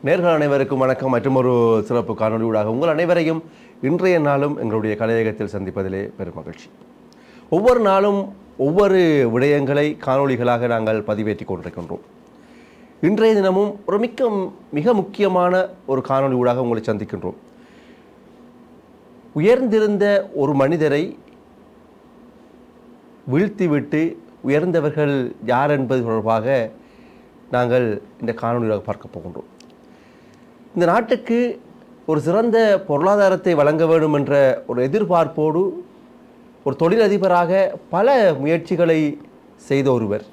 நேர்கள் அனைவருக்கும் வணக்கம். மற்றும் ஒரு சிறப்பு காணொலி ஊடாக உங்கள் அனைவரையும் இன்றைய நாளும் எங்களுடைய கலையகத்தில் சந்திப்பதிலே பெரும் மகிழ்ச்சி. ஒவ்வொரு நாளும் ஒவ்வொரு விடயங்களை காணொளிகளாக நாங்கள் பதிவேற்றி கொண்டிருக்கின்றோம். இன்றைய தினமும் ஒரு மிக முக்கியமான ஒரு காணொலி ஊடாக உங்களை சந்திக்கின்றோம். உயர்ந்திருந்த ஒரு மனிதரை வீழ்த்திவிட்டு உயர்ந்தவர்கள் யார் என்பது தொடர்பாக நாங்கள் இந்த காணொலியாக பார்க்க போகின்றோம். இந்த நாட்டுக்கு ஒரு சிறந்த பொருளாதாரத்தை வழங்க வேண்டும் என்ற ஒரு எதிர்பார்ப்போடு ஒரு தொழிலதிபராக பல முயற்சிகளை செய்த ஒருவர்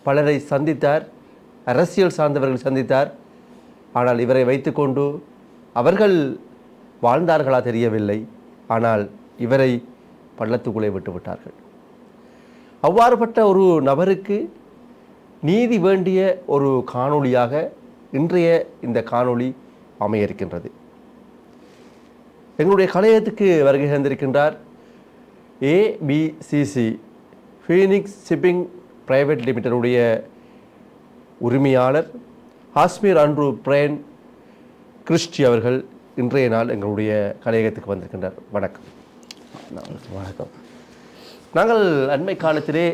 பலரை சந்தித்தார், அரசியல் சார்ந்தவர்கள் சந்தித்தார். ஆனால் இவரை வைத்துக்கொண்டு அவர்கள் வாழ்ந்தார்களா தெரியவில்லை. ஆனால் இவரை பள்ளத்துக்குள்ளே விட்டுவிட்டார்கள். அவ்வாறுபட்ட ஒரு நபருக்கு நீதி வேண்டிய ஒரு காணொளியாக இன்றைய இந்த காணொளி அமைய இருக்கின்றது. எங்களுடைய கலையகத்துக்கு வருகை தந்திருக்கின்றார் ஏபிசிசி ஃபீனிக்ஸ் ஷிப்பிங் பிரைவேட் லிமிடெடுடைய உரிமையாளர் ஹாஸ்மீர் அன்ட்ரூ பிரேன் கிறிஸ்டி அவர்கள் இன்றைய நாள் எங்களுடைய கலையகத்துக்கு வந்திருக்கின்றார். வணக்கம். வணக்கம். நாங்கள் அண்மை காலத்திலே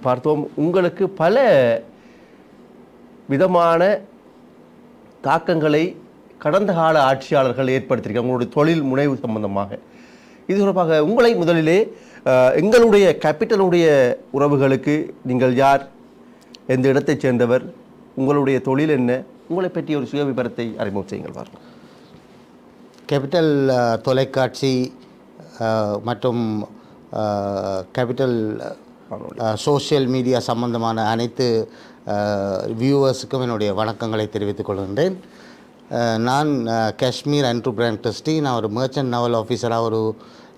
பார்த்தோம், உங்களுக்கு பல விதமான தாக்கங்களை கடந்த கால ஆட்சியாளர்கள் ஏற்படுத்தியிருக்காங்க உங்களுடைய தொழில் முனைவு சம்பந்தமாக. இது தொடர்பாக உங்களை முதலிலே எங்களுடைய கேபிட்டலுடைய உறவுகளுக்கு நீங்கள் யார், எந்த இடத்தைச் சேர்ந்தவர், உங்களுடைய தொழில் என்ன, உங்களை பற்றிய ஒரு சுய விபரத்தை அறிமுகம் செய்யுங்கள். பாருங்கள். கேபிட்டல் தொலைக்காட்சி மற்றும் கேபிட்டல் சோஷியல் மீடியா சம்பந்தமான அனைத்து வியூவர்ஸுக்கும் என்னுடைய வணக்கங்களை தெரிவித்துக் கொள்கின்றேன். நான் காஷ்மீர் அன்ட்ரூ பிரேன் கிறிஸ்டி. நான் ஒரு மர்ச்சன்ட் நவல் ஆஃபீஸராக ஒரு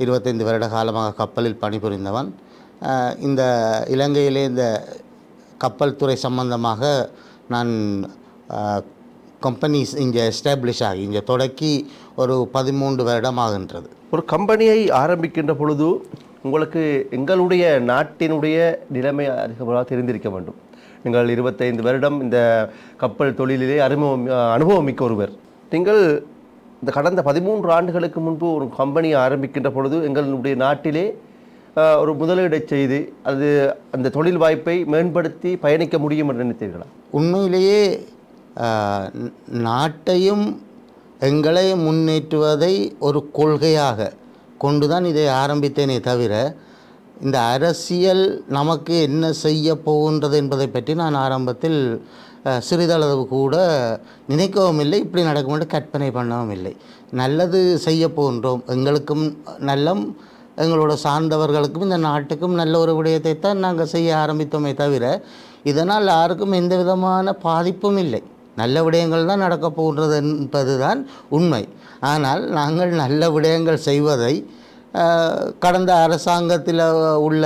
25 வருட காலமாக கப்பலில் பணிபுரிந்தவன். இந்த இலங்கையிலே இந்த கப்பல் துறை சம்பந்தமாக நான் கம்பெனிஸ் இங்கே எஸ்டாப்ளிஷ் ஆகி இங்கே தொடக்கி ஒரு 13 வருடம் ஆகின்றது. ஒரு கம்பெனியை ஆரம்பிக்கின்ற பொழுது உங்களுக்கு எங்களுடைய நாட்டினுடைய நிலைமை அதிகமாக தெரிந்திருக்க வேண்டும். நீங்கள் 25 வருடம் இந்த கப்பல் தொழிலிலே அனுபவம் மிக்க ஒருவர். நீங்கள் இந்த கடந்த 13 ஆண்டுகளுக்கு முன்பு ஒரு கம்பெனியை ஆரம்பிக்கின்ற பொழுது எங்களுடைய நாட்டிலே ஒரு முதலீடை செய்து அந்த தொழில் வாய்ப்பை மேம்படுத்தி பயணிக்க முடியும் என்று நினைத்தீர்களா? உண்மையிலேயே நாட்டையும் எங்களையும் முன்னேற்றுவதை ஒரு கொள்கையாக கொண்டுதான் இதை ஆரம்பித்தேனே தவிர இந்த அரசியல் நமக்கு என்ன செய்ய போகின்றது என்பதை பற்றி நான் ஆரம்பத்தில் சிறிதளவு கூட நினைக்கவும் இல்லை, இப்படி நடக்கும் என்று கற்பனை பண்ணவும் இல்லை. நல்லது செய்ய போகின்றோம், எங்களுக்கும் நல்லம், எங்களோட சார்ந்தவர்களுக்கும் இந்த நாட்டுக்கும் நல்ல ஒரு விடயத்தை தான் நாங்கள் செய்ய ஆரம்பித்தோமே தவிர இதனால் யாருக்கும் எந்த விதமான பாதிப்பும் இல்லை. நல்ல விடயங்கள் தான் நடக்கப் போகின்றது என்பது தான் உண்மை. ஆனால் நாங்கள் நல்ல விடயங்கள் செய்வதை கடந்த அரசாங்கத்தில் உள்ள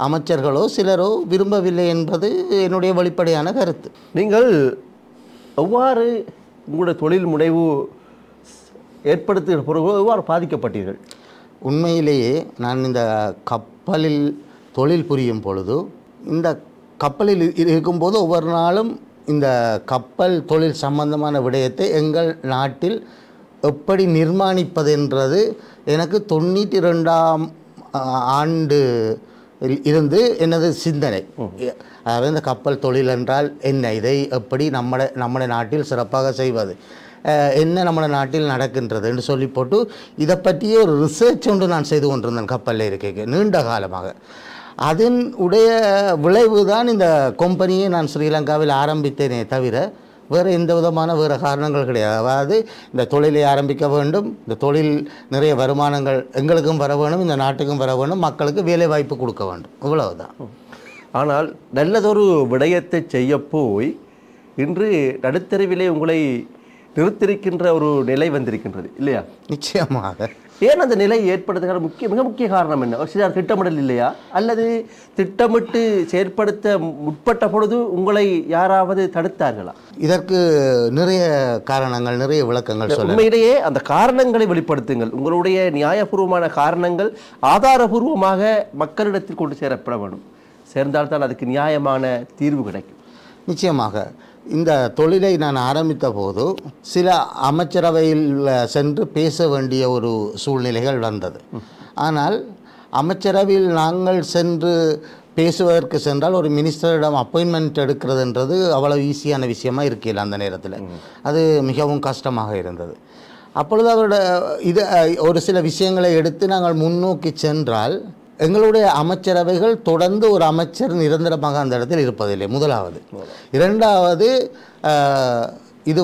அமைச்சர்களோ சிலரோ விரும்பவில்லை என்பது என்னுடைய வெளிப்படையான கருத்து. நீங்கள் எவ்வாறு உங்களுடைய தொழில் முனைவு ஏற்படுத்துகிற பிறகு எவ்வாறு பாதிக்கப்பட்டீர்கள்? உண்மையிலேயே நான் இந்த கப்பலில் தொழில் புரியும் பொழுது, இந்த கப்பலில் இருக்கும்போது ஒவ்வொரு நாளும் இந்த கப்பல் தொழில் சம்பந்தமான விடயத்தை எங்கள் நாட்டில் எப்படி நிர்மாணிப்பதென்றது எனக்கு 92ஆம் ஆண்டு இருந்து எனது சிந்தனை. அதாவது இந்த கப்பல் தொழில் என்றால் என்ன, இதை எப்படி நம்முடைய நாட்டில் சிறப்பாக செய்வது, என்ன நம்ம நாட்டில் நடக்கின்றது என்று சொல்லி போட்டு இதை பற்றிய ஒரு ரிசர்ச் ஒன்று நான் செய்து கொண்டிருந்தேன் கப்பலில் இருக்க நீண்ட காலமாக. அதன் உடைய விளைவு தான் இந்த கம்பெனியை நான் ஸ்ரீலங்காவில் ஆரம்பித்தேனே தவிர வேறு எந்த விதமான வேறு காரணங்கள் கிடையாது. அதாவது இந்த தொழிலை ஆரம்பிக்க வேண்டும், இந்த தொழில் நிறைய வருமானங்கள் எங்களுக்கும் வர வேணும், இந்த நாட்டுக்கும் வர வேணும், மக்களுக்கு வேலை வாய்ப்பு கொடுக்க வேண்டும், இவ்வளவுதான். ஆனால் நல்லதொரு விடயத்தை செய்ய போய் இன்று நடுத்தருவிலே உங்களை நிறுத்திருக்கின்ற ஒரு நிலை வந்திருக்கின்றது இல்லையா? நிச்சயமாக. ஏன் அந்த நிலை ஏற்படுத்துகிற மிக முக்கிய காரணம் என்ன? சிலர் திட்டமிடல் இல்லையா, அல்லது திட்டமிட்டு செயற்படுத்த முற்பட்ட பொழுது உங்களை யாராவது தடுத்தார்களா? இதற்கு நிறைய காரணங்கள், நிறைய விளக்கங்கள் சொல்ல. உண்மையிலேயே அந்த காரணங்களை வெளிப்படுத்துங்கள். உங்களுடைய நியாயபூர்வமான காரணங்கள் ஆதாரபூர்வமாக மக்களிடத்தில் கொண்டு சேரப்பட வேண்டும். சேர்ந்தால்தான் அதுக்கு நியாயமான தீர்வு கிடைக்கும். நிச்சயமாக இந்த தொழிலை நான் ஆரம்பித்த போது சில அமைச்சரவையில் சென்று பேச வேண்டிய ஒரு சூழ்நிலைகள் வந்தது. ஆனால் அமைச்சரவையில் நாங்கள் சென்று பேசுவதற்கு சென்றால் ஒரு மினிஸ்டரிடம் அப்பாயின்மெண்ட் எடுக்கிறதுன்றது அவ்வளோ ஈஸியான விஷயமா இருக்கல. அந்த நேரத்தில் அது மிகவும் கஷ்டமாக இருந்தது. அப்பொழுது அவரோட இது ஒரு சில விஷயங்களை எடுத்து நாங்கள் முன்னோக்கி சென்றால் எங்களுடைய அமைச்சரவைகள் தொடர்ந்து ஒரு அமைச்சர் நிரந்தரமாக அந்த இடத்தில் இருப்பதில்லை. முதலாவது. இரண்டாவது, இது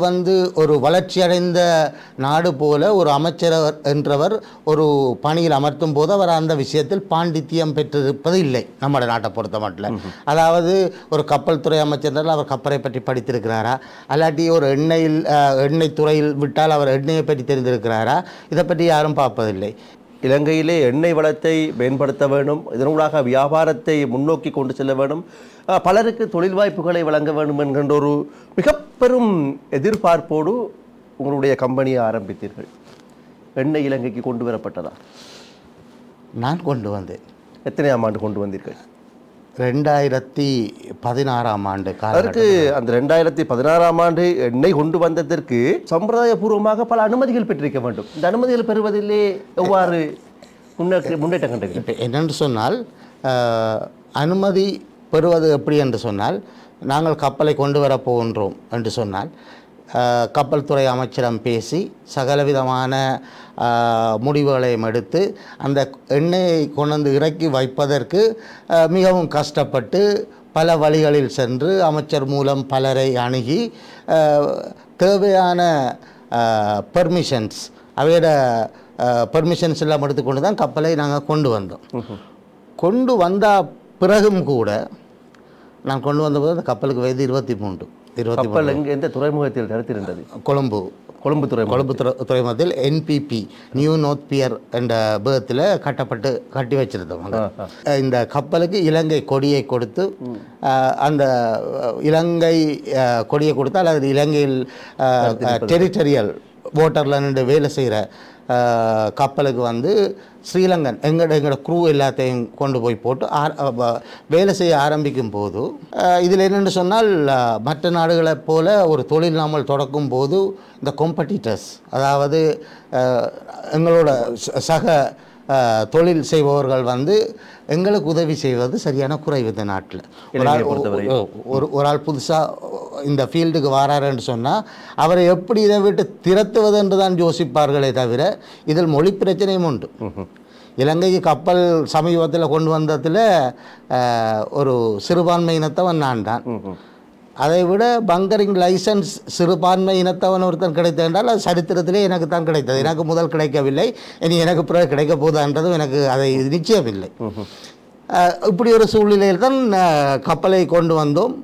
ஒரு வளர்ச்சியடைந்த நாடு போல ஒரு அமைச்சர் என்றவர் ஒரு பணியில் அமர்த்தும் போது அவர் அந்த விஷயத்தில் பாண்டித்தியம் பெற்றிருப்பது இல்லை நம்முடைய நாட்டை பொறுத்த மட்டும். அதாவது ஒரு கப்பல் துறை அமைச்சர் அவர் கப்பலை பற்றி படித்திருக்கிறாரா, அல்லாட்டி ஒரு எண்ணெய் துறையில் விட்டால் அவர் எண்ணெயை பற்றி தெரிந்திருக்கிறாரா, இதை பற்றி யாரும் பார்ப்பதில்லை. இலங்கையிலே எண்ணெய் வளத்தை மேம்படுத்த வேண்டும், இதனூடாக வியாபாரத்தை முன்னோக்கி கொண்டு செல்ல வேண்டும், பலருக்கு தொழில் வாய்ப்புகளை வழங்க வேண்டும் என்கின்ற ஒரு மிக பெரும் எதிர்பார்ப்போடு உங்களுடைய கம்பெனியை ஆரம்பித்தீர்கள். எண்ணெய் இலங்கைக்கு கொண்டு வரப்பட்டதா? நான் கொண்டு வந்தேன். எத்தனையாம் ஆண்டு கொண்டு வந்தீர்கள்? 2016ஆம் ஆண்டு. அதற்கு அந்த 2016ஆம் ஆண்டு எண்ணெய் கொண்டு வந்ததற்கு சம்பிரதாயபூர்வமாக பல அனுமதிகள் பெற்றிருக்க வேண்டும். இந்த அனுமதிகள் பெறுவதிலே எவ்வாறு முன்னேற்றம் கண்டது? இப்போ என்னென்று சொன்னால், அனுமதி பெறுவது எப்படி என்று சொன்னால், நாங்கள் கப்பலை கொண்டு வரப் போகின்றோம் என்று சொன்னால் கப்பல் துறை அமைச்சரிடம் பேசி சகலவிதமான முடிவுகளையும் எடுத்து அந்த எண்ணெயை கொண்டு இறக்கி வைப்பதற்கு மிகவும் கஷ்டப்பட்டு பல வழிகளில் சென்று அமைச்சர் மூலம் பலரை அணுகி தேவையான பெர்மிஷன்ஸ் அவையோட பெர்மிஷன்ஸ் எல்லாம் எடுத்துக்கொண்டு தான் கப்பலை நாங்கள் கொண்டு வந்தோம். கொண்டு வந்த பிறகும் கூட நான் கொண்டு வந்தபோது அந்த கப்பலுக்கு வயது 23. கப்பல் எந்த துறைமுகத்தில் தடுத்திருந்தது? கொழும்பு துறைமுகத்தில் NPP நியூ நோர்த் பியர் என்ற பேர்த்தில் கட்டி வச்சிருந்தோம். இந்த கப்பலுக்கு இலங்கை கொடியை கொடுத்து அந்த இலங்கை கொடியை கொடுத்தால் அது இலங்கையில் டெரிட்டரியல் வாட்டரில் நின்று வேலை செய்கிற கப்பலுக்கு ஸ்ரீலங்கன் எங்களோட க்ரூ எல்லாத்தையும் கொண்டு போய் போட்டு வேலை செய்ய ஆரம்பிக்கும் போது இதில் என்னென்னு சொன்னால், மற்ற நாடுகளைப் போல ஒரு தொழில் நாமல் தொடக்கும் போது இந்த காம்படிட்டர்ஸ், அதாவது எங்களோட சக தொழில் செய்பவர்கள் எங்களுக்கு உதவி செய்வது சரியான குறைவு. இந்த நாட்டில் ஒரு ஆள் புதுசாக இந்த ஃபீல்டுக்கு வராருன்னு சொன்னால் அவரை எப்படி இதை விட்டு திரத்துவது என்று தான் யோசிப்பார்களே தவிர இதில் மொழி பிரச்சனையும் உண்டு. இலங்கைக்கு கப்பல் சமீபத்தில் கொண்டு வந்ததில் ஒரு சிறுபான்மை இனத்தவன் நான் தான். அதை விட பங்கரிங் லைசன்ஸ் சிறுபான்மை இனத்தவன் ஒருத்தன் கிடைத்தது என்றால் அது சரித்திரத்திலே எனக்கு தான் கிடைத்தது. எனக்கு முதல் கிடைக்கவில்லை, இனி எனக்கு பிறகு கிடைக்க போதான்றதும் எனக்கு அதை நிச்சயமில்லை. இப்படி ஒரு சூழ்நிலையில் தான் கப்பலை கொண்டு வந்தோம்.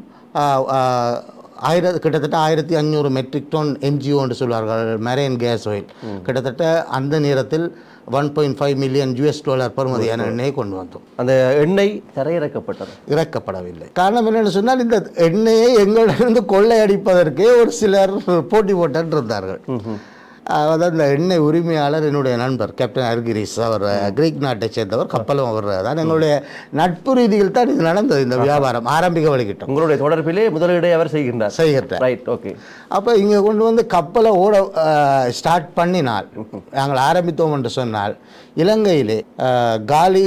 கிட்டத்தட்ட 1500 மெட்ரிக் டன் MGO என்று சொல்வார்கள், மெரைன் கேஸ் ஆயில். கிட்டத்தட்ட அந்த நேரத்தில் $1.5 மில்லியன் பெறுமதியான எண்ணெயை கொண்டு வந்தோம். அந்த எண்ணெய் இறக்கப்படவில்லை. காரணம் என்னென்னு சொன்னால், இந்த எண்ணெயை எங்களிடமிருந்து கொள்ளையடிப்பதற்கு ஒரு சிலர் போட்டி போட்டு இருந்தார்கள். அதாவது அந்த எண்ணெய் உரிமையாளர் என்னுடைய நண்பர் கேப்டன் அர்கிரிஸ், அவர் கிரீக் நாட்டை சேர்ந்தவர், கப்பலும் அவர் தான். எங்களுடைய நட்பு ரீதியில் தான் இது நடந்தது. இந்த வியாபாரம் ஆரம்பிக்க வழிகிட்டோம். உங்களுடைய தொடர்பிலே முதலீடை அவர் செய்கிறார். Right, okay. அப்போ இங்கே கொண்டு கப்பலை ஓட ஸ்டார்ட் பண்ணினால், நாங்கள் ஆரம்பித்தோம் என்று சொன்னால், இலங்கையிலே காலி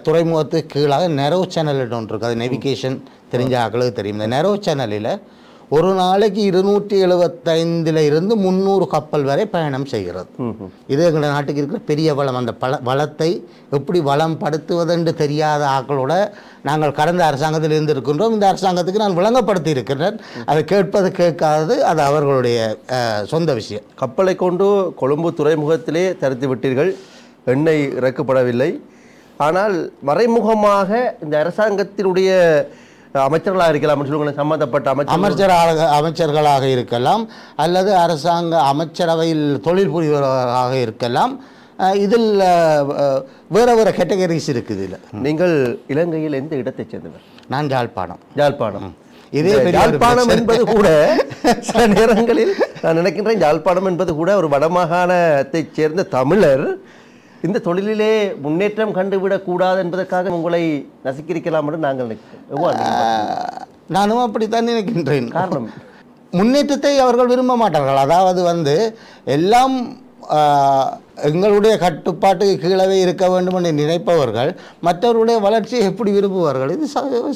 துறைமுகத்துக்கு கீழாக நெரோ சேனல் ஒன்று இருக்குது. அது நேவிகேஷன் தெரிஞ்ச ஆக்களுக்கு தெரியும். இந்த நெரோ சேனலில் ஒரு நாளைக்கு 275 இருந்து 300 கப்பல் வரை பயணம் செய்கிறது. இது எங்கள் நாட்டுக்கு இருக்கிற பெரிய வளம். அந்த வளத்தை எப்படி வளம் படுத்துவதென்று தெரியாத ஆக்களோட நாங்கள் கடந்த அரசாங்கத்தில் இருந்து இருக்கின்றோம். இந்த அரசாங்கத்துக்கு நான் விளங்கப்படுத்தி இருக்கிறேன். அதை கேட்பது கேட்காதது அது அவர்களுடைய சொந்த விஷயம். கப்பலை கொண்டு கொழும்பு துறைமுகத்திலே தடுத்து விட்டீர்கள், எண்ணெய் இறக்கப்படவில்லை. ஆனால் மறைமுகமாக இந்த அரசாங்கத்தினுடைய அமைச்சர்களாக இருக்கலாம், சம்பந்தப்பட்ட அமைச்சர்களாக இருக்கலாம், அல்லது அரசாங்க அமைச்சரவையில் தொழில் புரிவர்களாக இருக்கலாம். இதில் வேறு வேறு கேட்டகரிஸ் இருக்குது. இதில் நீங்கள் இலங்கையில் எந்த இடத்தை சேர்ந்தவர்? நான் யாழ்ப்பாணம். இதே யாழ்ப்பாணம் என்பது கூட சில நேரங்களில் நான் நினைக்கின்றேன், யாழ்ப்பாணம் என்பது கூட ஒரு வடமாகாணத்தை சேர்ந்த தமிழர் இந்த தொழிலிலே முன்னேற்றம் கண்டுவிடக்கூடாது என்பதற்காக உங்களை நசுக்கியிருக்கலாம் என்று நாங்கள் நினைக்கிறோம். நானும் அப்படித்தான் நினைக்கின்றேன். காரணம் முன்னேற்றத்தை அவர்கள் விரும்ப மாட்டார்கள். அதாவது எல்லாம் எங்களுடைய கட்டுப்பாட்டுக்கு கீழவே இருக்க வேண்டும் என்று நினைப்பவர்கள் மற்றவருடைய வளர்ச்சியை எப்படி விரும்புவார்கள்? இது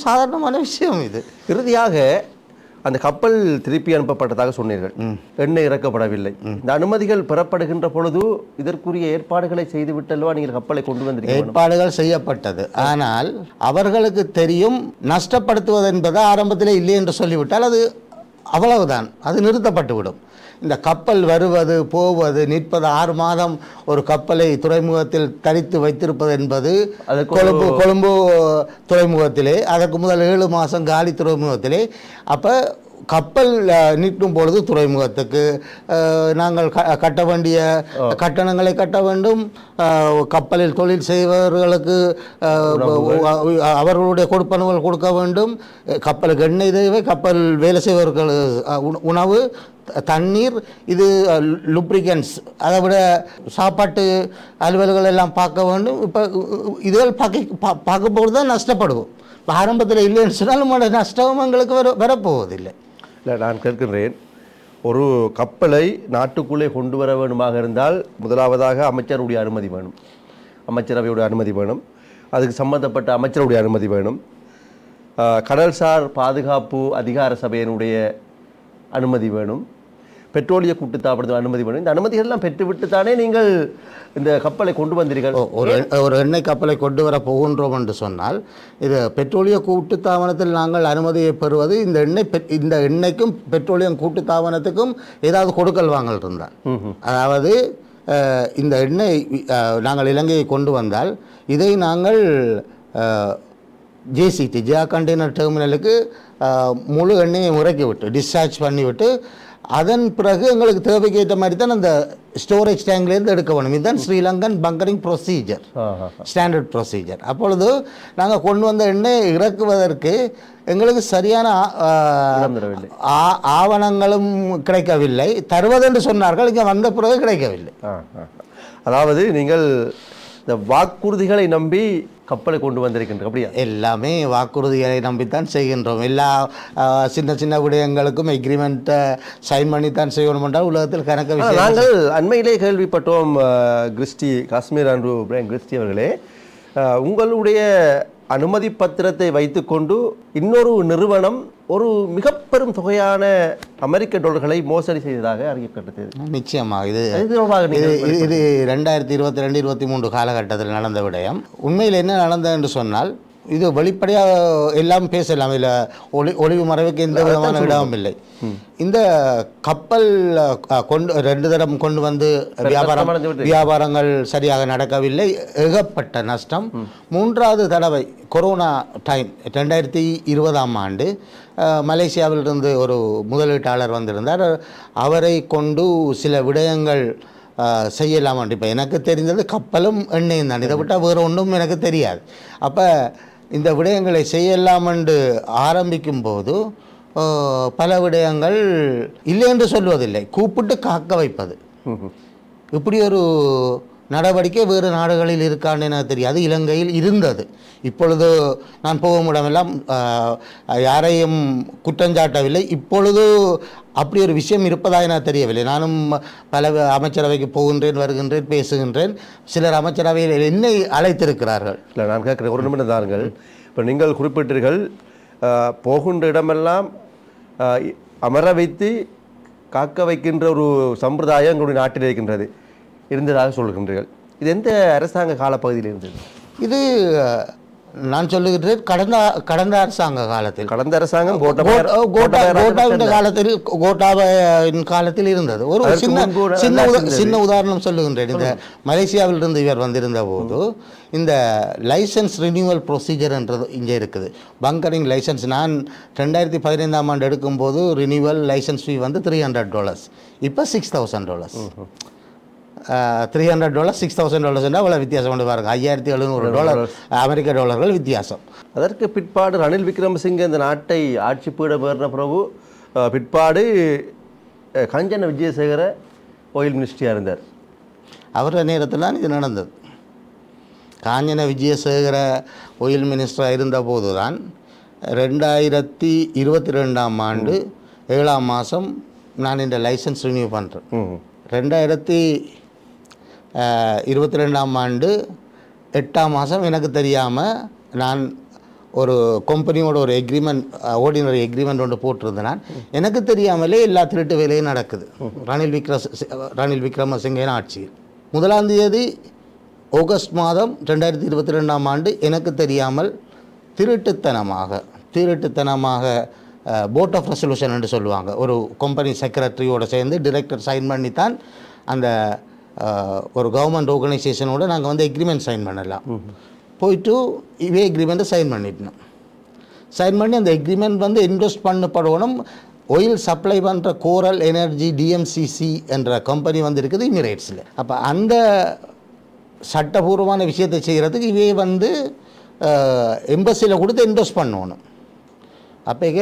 சாதாரணமான விஷயம். இது இறுதியாக அந்த கப்பல் திருப்பி அனுப்பப்பட்டதாக சொன்னீர்கள், எண்ணெய் இறக்கப்படவில்லை. இந்த அனுமதிகள் பெறப்படுகின்ற பொழுது இதற்குரிய ஏற்பாடுகளை செய்துவிட்டல்லவா நீங்கள் கப்பலை கொண்டு வந்திருக்கீங்க? ஏற்பாடுகள் செய்யப்பட்டது. ஆனால் அவர்களுக்கு தெரியும் நஷ்டப்படுத்துவது என்பது ஆரம்பத்தில் இல்லை என்று சொல்லிவிட்டால் அது அவ்வளவுதான், அது நிறுத்தப்பட்டுவிடும். இந்த கப்பல் வருவது போவது நிற்பது 6 மாதம் ஒரு கப்பலை துறைமுகத்தில் தரித்து வைத்திருப்பது என்பது கொழும்பு துறைமுகத்திலே, அதற்கு முதல் 7 மாதம் காலி துறைமுகத்திலே. அப்போ கப்பல் நிற்கும் பொழுது துறைமுகத்துக்கு நாங்கள் கட்ட வேண்டிய கட்டணங்களை கட்ட வேண்டும். கப்பலில் தொழில் செய்பவர்களுக்கு அவர்களுடைய கொடுப்பனவுகள் கொடுக்க வேண்டும். கப்பலுக்கு எண்ணெய் தேவை, கப்பல் வேலை செய்பவர்கள் உணவு, தண்ணீர், இது லுப்ரிகன்ஸ், அதை விட சாப்பாட்டு அலுவல்கள் எல்லாம் பார்க்க வேண்டும். இப்போ இதுகள் பார்க்கும்போது தான் நஷ்டப்படுவோம். ஆரம்பத்தில் இல்லைன்னு சொன்னாலும் நஷ்டம் எங்களுக்கு வரப்போவதில்லை. இல்லை, நான் கேட்கின்றேன், ஒரு கப்பலை நாட்டுக்குள்ளே கொண்டு வர வேண்டுமாக இருந்தால் முதலாவதாக அமைச்சருடைய அனுமதி வேணும், அமைச்சரவையுடைய அனுமதி வேணும், அதுக்கு சம்பந்தப்பட்ட அமைச்சருடைய அனுமதி வேணும், கடல்சார் பாதுகாப்பு அதிகார சபையினுடைய அனுமதி வேணும், பெட்ரோலிய கூட்டுத்தாபனத்தில் அனுமதி வேணும். இந்த அனுமதிகள்லாம் பெற்றுவிட்டு தானே நீங்கள் இந்த கப்பலை கொண்டு வந்தீர்கள். ஒரு எண்ணெய் கப்பலை கொண்டு வர போகின்றோம் என்று சொன்னால் இது பெட்ரோலிய கூட்டுத்தாபனத்தில் நாங்கள் அனுமதியை பெறுவது இந்த எண்ணெய்க்கும் பெட்ரோலியம் கூட்டுத்தாபனத்துக்கும் ஏதாவது கொடுக்கல் வாங்கல் இருந்தால், அதாவது இந்த எண்ணெய் நாங்கள் இலங்கையை கொண்டு வந்தால் இதை நாங்கள் ஜேசிடி ஜியா கண்டெய்னர் டெர்மினலுக்கு முழு எண்ணெயை முறைக்கிவிட்டு டிஸ்சார்ஜ் பண்ணிவிட்டு அதன் பிறகு எங்களுக்கு தேவைக்கு ஏற்ற மாதிரி தான் அந்த ஸ்டோரேஜ் டேங்க்லேருந்து எடுக்க வேணும். இதுதான் ஸ்ரீலங்கன் பங்கரிங் ப்ரொசீஜர், ஸ்டாண்டர்ட் ப்ரொசீஜர். அப்பொழுது நாங்கள் கொண்டு வந்த எண்ணெய் இறக்குவதற்கு எங்களுக்கு சரியான ஆவணங்களும் கிடைக்கவில்லை. தருவதென்று சொன்னார்கள், இங்கே வந்த பிறகு கிடைக்கவில்லை. அதாவது நீங்கள் இந்த வாக்குறுதிகளை நம்பி கப்பலை கொண்டு வந்திருக்கின்றோம், அப்படியா? எல்லாமே வாக்குறுதிகளை நம்பித்தான் செய்கின்றோம். எல்லா சின்ன சின்ன விடயங்களுக்கும் எக்ரிமெண்ட்டை சைன் பண்ணித்தான் செய்யணும் என்றால் உலகத்தில் கணக்கு விஷயம். நாங்கள் அண்மையிலே கேள்விப்பட்டோம், கிறிஸ்டி காஷ்மீர் அன்று கிறிஸ்டி அவர்களே, உங்களுடைய அனுமதி பத்திரத்தை வைத்துக்கொண்டு இன்னொரு நிறுவனம் ஒரு மிக பெரும் தொகையான அமெரிக்க டாலர்களை மோசடி செய்ததாக அறியப்பட்டது. நிச்சயமாக இது 2022-23 காலகட்டத்தில் நடந்த விடயம். உண்மையில் என்ன நடந்தது என்று சொன்னால் இது வெளிப்படையாக எல்லாம் பேசலாம், இல்லை ஒளிவு மறைவுக்கு எந்த விதமான இடமும் இல்லை. இந்த கப்பல் 2 தரம் கொண்டு வந்து வியாபாரங்கள் சரியாக நடக்கவில்லை, ஏகப்பட்ட நஷ்டம். 3வது தடவை கொரோனா டைம் 2020ஆம் ஆண்டு மலேசியாவிலிருந்து ஒரு முதலீட்டாளர் வந்திருந்தார். அவரை கொண்டு சில விடயங்கள் செய்யலாம். இப்போ எனக்கு தெரிந்தது கப்பலும் எண்ணெயும் தான், இதை விட்டால் வேறு ஒன்றும் எனக்கு தெரியாது. அப்போ இந்த விடயங்களை செய்யலாம் என்று ஆரம்பிக்கும் போது பல விடயங்கள் இல்லை என்று சொல்வதில்லை, கூப்பிட்டு காக்க வைப்பது. இப்படி ஒரு நடவடிக்கை வேறு நாடுகளில் இருக்கான்னு எனக்கு தெரியாது, இலங்கையில் இருந்தது. இப்பொழுது நான் போகும் இடமெல்லாம் யாரையும் குற்றஞ்சாட்டவில்லை. இப்பொழுது அப்படி ஒரு விஷயம் இருப்பதாக எனக்கு தெரியவில்லை. நானும் பல அமைச்சரவைக்கு போகின்றேன், வருகின்றேன், பேசுகின்றேன். சிலர் அமைச்சரவையில் என்னை அழைத்திருக்கிறார்கள். இல்லை, நான் கேட்குறேன், ஒரு நிமிடம் தாருங்கள். இப்போ நீங்கள் குறிப்பிட்டீர்கள், போகின்ற இடமெல்லாம் அமர வைத்து காக்க வைக்கின்ற ஒரு சம்பிரதாயம் எங்களுடைய நாட்டில் இருந்ததாக சொல்கின்றீர்கள். இது எந்த அரசாங்க காலப்பகுதியில் இருந்தது? இது நான் சொல்லுகிறேன் கடந்த அரசாங்க காலத்தில், கடந்த அரசாங்கம் கோட்டாவின் காலத்தில் இருந்தது. ஒரு சின்ன உதாரணம் சொல்லுகின்றேன். இந்த மலேசியாவிலிருந்து இவர் வந்திருந்த போது இந்த லைசன்ஸ் ரினியூவல் ப்ரொசீஜர் என்றது இங்கே இருக்குது. பங்கரிங் லைசன்ஸ் நான் 2015ஆம் ஆண்டு எடுக்கும்போது ரினியூவல் லைசன்ஸ் ஃபீ வந்து $300, இப்போ $6,000. $300 $6,000 அவ்வளோ வித்தியாசம் கொண்டு பாருங்க. $5,700 அமெரிக்க டாலர்கள் வித்தியாசம். அதற்கு பிற்பாடு ரணில் விக்ரமசிங்கே இந்த நாட்டை ஆட்சி பீடம் ஏறின பிறகு பிற்பாடு கஞ்சன விஜயசேகர ஆயில் மினிஸ்டரியாக இருந்தார். அவர நேரத்தில் தான் இது நடந்தது. காஞ்சன விஜயசேகர ஆயில் மினிஸ்டராக இருந்தபோது தான் 2022ஆம் ஆண்டு 7ஆம் மாதம் நான் இந்த லைசன்ஸ் ரினியூ பண்ணுறேன். 2022ஆம் ஆண்டு 8ஆம் மாதம் எனக்கு தெரியாமல் நான் ஒரு கம்பெனியோட ஒரு எக்ரிமெண்ட் ஆர்டினரி எக்ரிமெண்ட் ஒன்று போட்டிருந்தேன். எனக்கு தெரியாமலே எல்லா திருட்டு வேலையும் நடக்குது ரணில் விக்ரமசிங்கேன ஆட்சியில். 1ஆம் தேதி ஆகஸ்ட் மாதம் 2022ஆம் ஆண்டு எனக்கு தெரியாமல் திருட்டுத்தனமாக போர்ட் ஆஃப் ரெசல்யூஷன் என்று சொல்லுவாங்க, ஒரு கம்பெனி செக்ரட்டரியோடு சேர்ந்து டிரெக்டர் சைன் பண்ணித்தான் அந்த ஒரு கவர்மெண்ட் ஆர்கனைசேஷனோடு நாங்கள் வந்து எக்ரிமெண்ட் சைன் பண்ணலாம். போயிட்டு இவே எக்ரிமெண்ட்டை சைன் பண்ணிட்டோம். சைன் பண்ணி அந்த எக்ரிமெண்ட் வந்து இன்வெஸ்ட் பண்ணப்படணும். ஆயில் சப்ளை பண்ணுற கோரல் எனர்ஜி டிஎம்சிசி என்ற கம்பெனி வந்து இருக்குது எமிரேட்ஸில். அப்போ அந்த சட்டபூர்வமான விஷயத்தை செய்கிறதுக்கு இவே வந்து எம்பசியில் கொடுத்து இன்வெஸ்ட் பண்ணணும். அப்போக்க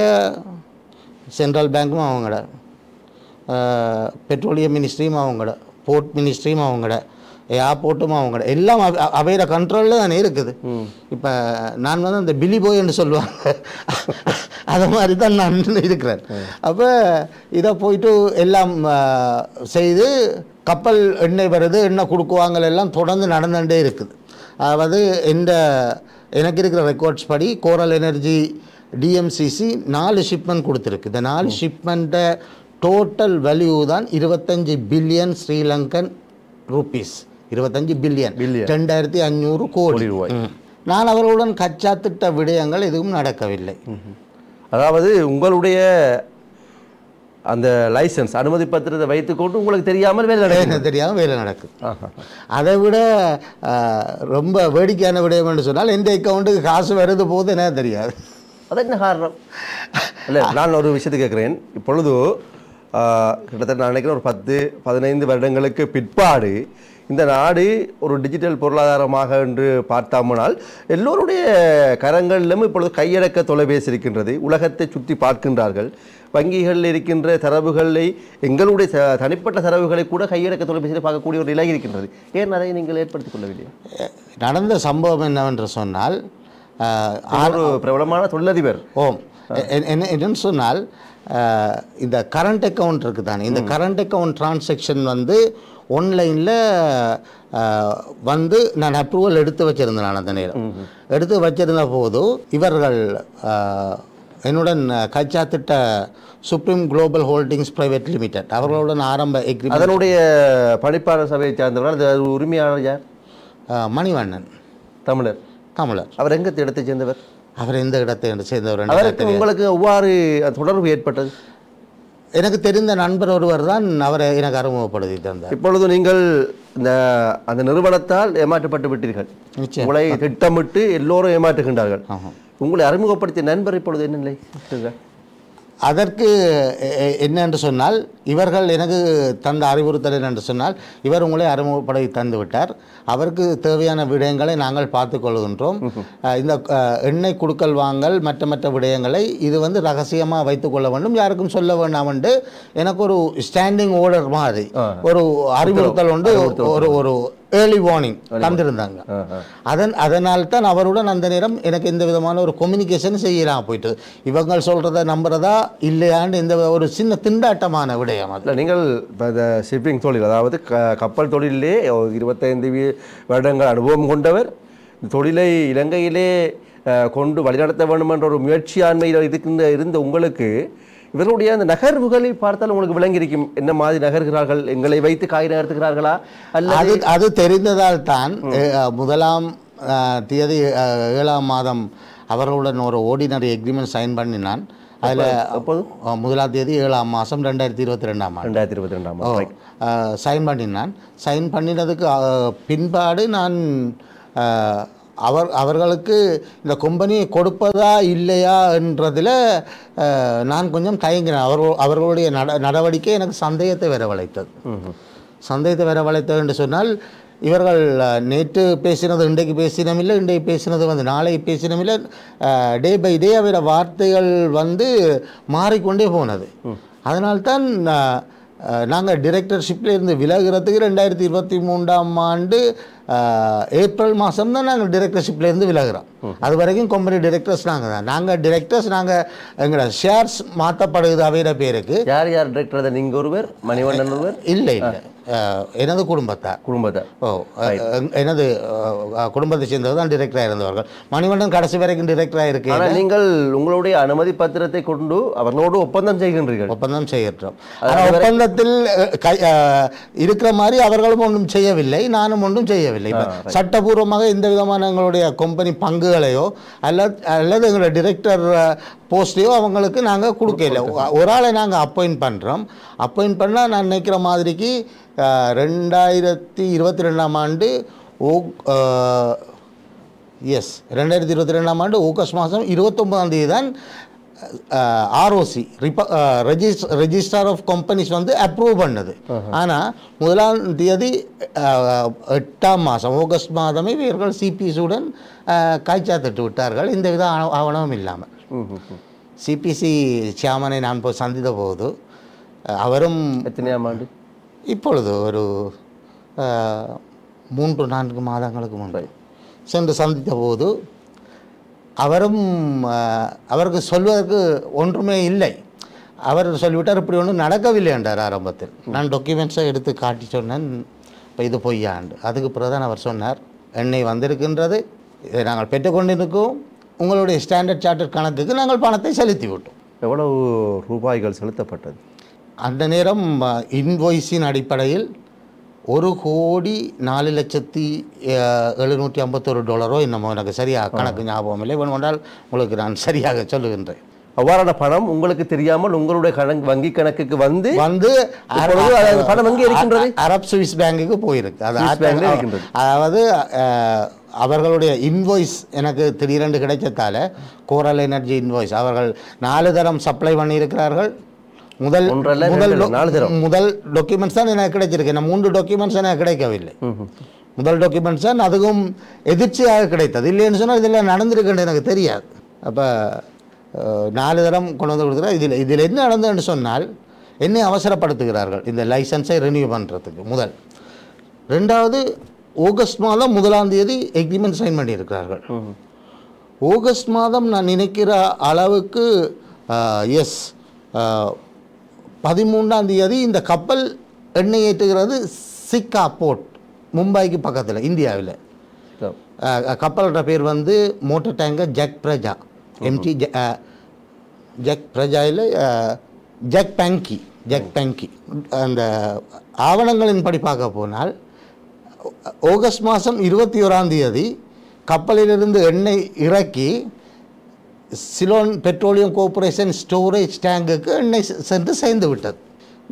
சென்ட்ரல் பேங்க்கும் அவங்களோட, பெட்ரோலியம் மினிஸ்ட்ரியும் அவங்களோட, போர்ட் மினிஸ்ட்ரியும் அவங்களோட, ஏர்போர்ட்டும் அவங்களோட, எல்லாம் அவையிற கண்ட்ரோலில் தானே இருக்குது. இப்போ நான் வந்து அந்த பிலி போய்ன்னு சொல்லுவாங்க, அதை மாதிரி தான் நான் இருக்கிறேன். அப்போ இதை போயிட்டு எல்லாம் செய்து கப்பல் எண்ணெய் வருது, எண்ணெய் கொடுக்குவாங்க, எல்லாம் தொடர்ந்து நடந்துகிட்டே இருக்குது. அதாவது எனக்கு இருக்கிற ரெக்கார்ட்ஸ் படி கோரல் எனர்ஜி டிஎம்சிசி 4 ஷிப்மெண்ட் கொடுத்துருக்கு. இந்த 4 ஷிப்மெண்ட்டை டோட்டல் வேல்யூ தான் 25 பில்லியன் ஸ்ரீலங்கன் ரூபீஸ். 25 பில்லியன் 2500 கோடி ரூபாய். நான் அவர்களுடன் கச்சா திட்ட விடயங்கள் எதுவும் நடக்கவில்லை. அதாவது உங்களுடைய அந்த லைசன்ஸ் அனுமதி பத்திரத்தை வைத்துக்கொண்டு உங்களுக்கு தெரியாமல் வேலை நடக்குது. அதை விட ரொம்ப வேடிக்கையான விடயம் என்று சொன்னால் எந்த அக்கௌண்ட்டுக்கு காசு வருது போது என்ன தெரியாது. அது என்ன காரணம்? இல்லை, நான் ஒரு விஷயத்தை கேட்குறேன். இப்பொழுது கிட்டத்தட்ட நான் நினைக்கிறேன் ஒரு 10-15 வருடங்களுக்கு பிற்பாடு இந்த நாடு ஒரு டிஜிட்டல் பொருளாதாரமாக என்று பார்த்தோம்னால் எல்லோருடைய கரங்களிலும் இப்பொழுது கையடக்க தொலைபேசி இருக்கின்றது. உலகத்தை சுற்றி பார்க்கின்றார்கள். வங்கிகளில் இருக்கின்ற தரவுகளை, எங்களுடைய தனிப்பட்ட தரவுகளை கூட கையடக்க தொலைபேசியில் பார்க்கக்கூடிய ஒரு நிலை இருக்கின்றது. ஏன் அதை நீங்கள் ஏற்படுத்திக் கொள்ளவில்லை? நடந்த சம்பவம் என்னவென்று சொன்னால், ஒரு பிரபலமான தொழிலதிபர் என்னன்னு சொன்னால், இந்த கரண்ட் அக்கௌண்ட் இருக்குது தானே, இந்த கரண்ட் அக்கௌண்ட் டிரான்சாக்ஷன் வந்து ஆன்லைனில் வந்து நான் அப்ரூவல் எடுத்து வச்சுருந்தேன். நான் அந்த நேரம் எடுத்து வச்சிருந்த போது இவர்கள் என்னுடன் கச்சா திட்ட supreme global holdings private limited அவர்களுடன் ஆரம்ப எக்ரிமெண்ட், அதனுடைய பணிப்பாளர் சபையை சார்ந்தவர், அது உரிமையாளர் யார்? மணிவண்ணன், தமிழர். அவர் எங்க இடத்தை சேர்ந்தவர்? அவர் எந்த இடத்தை சேர்ந்தவர்? உங்களுக்கு எவ்வாறு தொடர்பு ஏற்பட்டது? எனக்கு தெரிந்த நண்பர் ஒருவர் தான் அவரை எனக்கு அறிமுகப்படுத்தி தந்தார். இப்பொழுது நீங்கள் அந்த நிறுவனத்தால் ஏமாற்றப்பட்டு விட்டீர்கள். உங்களை திட்டமிட்டு எல்லோரும் ஏமாற்றுகின்றார்கள். உங்களை அறிமுகப்படுத்திய நண்பர் இப்பொழுது என்ன நிலை? அதற்கு என்ன என்று சொன்னால், இவர்கள் எனக்கு தந்த அறிவுறுத்தல் என்று சொன்னால், இவர் உங்களை அறிமுகப்படுத்தி தந்து விட்டார், அவருக்கு தேவையான விடயங்களை நாங்கள் பார்த்து கொள்கின்றோம், இந்த எண்ணெய் கொடுக்கல் வாங்கல் மற்ற விடயங்களை இது வந்து ரகசியமாக வைத்துக்கொள்ள வேண்டும், யாருக்கும் சொல்ல வேண்டாம் என்று எனக்கு ஒரு ஸ்டாண்டிங் ஆர்டர் மாதிரி ஒரு அறிவுறுத்தல் உண்டு, ஒரு ஏர்லி வார்னிங் தந்திருந்தாங்க. அதனால்தான் அவருடன் அந்த நேரம் எனக்கு எந்த விதமான ஒரு கம்யூனிகேஷன் செய்யலாம் போயிட்டு, இவங்க சொல்கிறத நம்புறதா இல்லையான்னு இந்த ஒரு சின்ன திண்டாட்டமான விடயம். அதில் நீங்கள் இப்போ இந்த ஷிப்பிங் தொழில், அதாவது கப்பல் தொழிலே 25 வருடங்கள் அனுபவம் கொண்டவர், தொழிலை இலங்கையிலே கொண்டு வழிநடத்த வேண்டும் என்ற ஒரு முயற்சியாண்மையில் இருந்த உங்களுக்கு இவருடைய அந்த நகர்வுகளை பார்த்தால் உங்களுக்கு விளங்கியிருக்கும், என்ன மாதிரி நகர்கிறார்கள், எங்களை வைத்து காய் நகர்த்துகிறார்களா அல்லது? அது தெரிந்ததால் தான் 1ஆம் தேதி 7ஆம் மாதம் அவர்களுடன் ஒரு ஆர்டினரி எக்ரிமெண்ட் சைன் பண்ணினான். அதில் 1ஆம் தேதி 7ஆம் மாதம் 2022 சைன் பண்ணினான். சைன் பண்ணினதுக்கு பின்பாடு நான் அவர்களுக்கு இந்த கம்பெனியை கொடுப்பதா இல்லையா என்றதில் நான் கொஞ்சம் தயங்கினேன். அவர்களுடைய நடவடிக்கை எனக்கு சந்தேகத்தை வரவழைத்தது. என்று சொன்னால், இவர்கள் நேற்று பேசினது இன்றைக்கு பேசினமில்லை, இன்றைக்கு பேசினது வந்து நாளை பேசினமில்லை, டே பை டே அவர வார்த்தைகள் வந்து மாறிக்கொண்டே போனது. அதனால்தான் நாங்கள் டிரெக்டர்ஷிப்பில் இருந்து விலகிறதுக்கு 2023ஆம் ஆண்டு ஏப்ரல் மாதம் தான் நாங்கள் டிரெக்டர்ஷிப்லேருந்து விலகிறோம். அது வரைக்கும் கம்பெனி டிரெக்டர்ஸ் நாங்கள் டிரெக்டர்ஸ் எங்களோட ஷேர்ஸ் மாற்றப்படுது அவையிற பேருக்கு. யார் யார் டிரெக்டர்? நீங்கள் ஒருவர், மணிவண்ணன் ஒருவர்? இல்லை எனது குடும்பத்தார். ஓ எனது குடும்பத்தை சேர்ந்தவர் தான் டிரெக்டராக இருந்தவர்கள். மணிவண்ணன் கடைசி வரைக்கும் டிரெக்டராக இருக்கு. நீங்கள் உங்களுடைய அனுமதி பத்திரத்தை கொண்டு அவர்களோடு ஒப்பந்தம் செய்கின்றீர்கள்? ஒப்பந்தம் செய்கின்றோம். ஒப்பந்தத்தில் இருக்கிற மாதிரி அவர்களும் ஒன்றும் செய்யவில்லை, நானும் ஒன்றும் செய்யவில்லை. சட்டபூர்வமாக எந்த விதமான எங்களுடைய கம்பெனி பங்குகளையோ அல்லது எங்களுடைய டிரெக்டர் போஸ்டையோ அவங்களுக்கு நாங்கள் கொடுக்கல. ஒரு ஆளை நாங்கள் அப்பாயிண்ட் பண்ணுறோம். அப்பாயிண்ட் பண்ணால் நான் நினைக்கிற மாதிரிக்கு 2022ஆம் ஆண்டு 2022ஆம் ஆண்டு ஆகஸ்ட் மாதம் 29ஆம் தேதி தான் ROC register of companies approve பண்ணது. ஆனால் 1ஆம் தேதி 8ஆம் மாதம் ஆகஸ்ட் மாதமே இவர்கள் சிபிசியுடன் காய்ச்சாத்திட்டு விட்டார்கள், இந்த வித ஆவணமும் இல்லாமல். சிபிசி சேர்மனை நான் போய் சந்தித்த போது அவரும் எத்தனையாம் ஆண்டு? இப்பொழுது ஒரு 3-4 மாதங்களுக்கு முன்பு சென்று சந்தித்த போது அவரும் அவருக்கு சொல்வதற்கு ஒன்றுமே இல்லை. அவர் சொல்லிவிட்டார், இப்படி ஒன்றும் நடக்கவில்லை என்றார் ஆரம்பத்தில். நான் டாக்குமெண்ட்ஸை எடுத்து காட்டி சொன்னேன், இப்போ இது பொய்யாண்டு. அதுக்கு பிறகுதான் அவர் சொன்னார், எண்ணெய் வந்திருக்கின்றது, இதை நாங்கள் பெற்றுக்கொண்டிருக்கோம், உங்களுடைய ஸ்டாண்டர்ட் சார்ட்டர் கணக்குக்கு நாங்கள் பணத்தை செலுத்தி விட்டோம். எவ்வளவு ரூபாய்கள் செலுத்தப்பட்டது? அந்த நேரம் இன்வாய்ஸின் அடிப்படையில் $1,04,751 என்னமோ, எனக்கு சரியாக கணக்கு ஞாபகம் இல்லை. வேணுமென்றால் உங்களுக்கு நான் சரியாக சொல்லுகின்றேன். அவ்வாறான பணம் உங்களுக்கு தெரியாமல் உங்களுடைய வங்கி கணக்குக்கு வந்து பணம் எங்கே இருக்கின்றது? அரப் சுவிஸ் பேங்குக்கு போயிருக்கு. அதாவது அவர்களுடைய இன்வாய்ஸ் எனக்கு திடீரென்று கிடைச்சதால, கோரல் எனர்ஜி இன்வாய்ஸ் அவர்கள் 4 தரம் சப்ளை பண்ணியிருக்கிறார்கள். முதல் டாக்குமெண்ட்ஸ் தான் எனக்கு கிடைச்சிருக்கு. நான் 3 டாக்குமெண்ட்ஸ் எனக்கு கிடைக்கவில்லை. முதல் டாக்குமெண்ட்ஸ் தான், அதுவும் எதிர்ச்சியாக கிடைத்தது. இல்லைன்னு சொன்னால் இதில் நடந்திருக்குன்னு எனக்கு தெரியாது. அப்போ 4 தரம் கொண்டு வந்து கொடுக்குறேன். இதில் என்ன நடந்ததுன்னு சொன்னால், என்னை அவசரப்படுத்துகிறார்கள் இந்த லைசன்ஸை ரெனியூ பண்ணுறதுக்கு. முதல் 2வது ஆகஸ்ட் மாதம் 1ஆம் தேதி எக்ரிமெண்ட் சைன் பண்ணியிருக்கிறார்கள். ஆகஸ்ட் மாதம் நான் நினைக்கிற அளவுக்கு 13ஆம் தேதி இந்த கப்பல் எண்ணெய் ஏற்றுகிறது சிக்கா போர்ட், மும்பைக்கு பக்கத்தில், இந்தியாவில். கப்பலோட பேர் மோட்டர் டேங்கர் ஜக் பிரஜா, எம்டி ஜக் பிரஜா இல்லை, ஜக் பேங்கி. அந்த ஆவணங்களின்படி பார்க்க போனால் ஆகஸ்ட் மாதம் 21ஆம் தேதி கப்பலிலிருந்து எண்ணெய் இறக்கி சிலோன் பெட்ரோலியம் கோர்பரேஷன் ஸ்டோரேஜ் டேங்குக்கு எண்ணெய் சென்று சேர்ந்து விட்டது.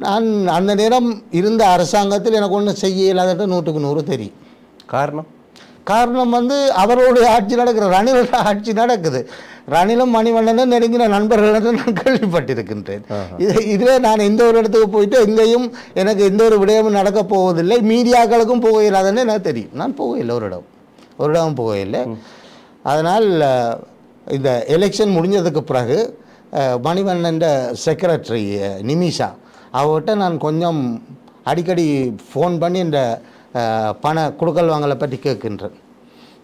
நான் அந்த நேரம் இருந்த அரசாங்கத்தில் எனக்கு ஒன்றும் செய்ய இல்லாதது 100க்கு 100 தெரியும். காரணம் அவருடைய ஆட்சி நடக்கிற, ரணிலோட ஆட்சி நடக்குது. ரணிலும் மணிவண்ணனும் நெருங்கின நண்பர்கள் என்று நான் கேள்விப்பட்டிருக்கின்றேன். இதுவே நான் எந்த ஒரு இடத்துக்கு போயிட்டு எங்கேயும் எனக்கு எந்த ஒரு விடயமும் நடக்கப் போவதில்லை, மீடியாக்களுக்கும் போக இல்லாதன்னு எனக்கு தெரியும். நான் போகவில்லை, ஒரு இடமும் போகவில்லை. அதனால் இந்த எலெக்ஷன் முடிஞ்சதுக்கு பிறகு மணிவண்ணன் செக்ரட்டரி நிமிஷா அவர்கிட்ட நான் கொஞ்சம் அடிக்கடி ஃபோன் பண்ணி இந்த பண கொடுக்கல் வாங்கலை பற்றி கேட்கின்றேன்.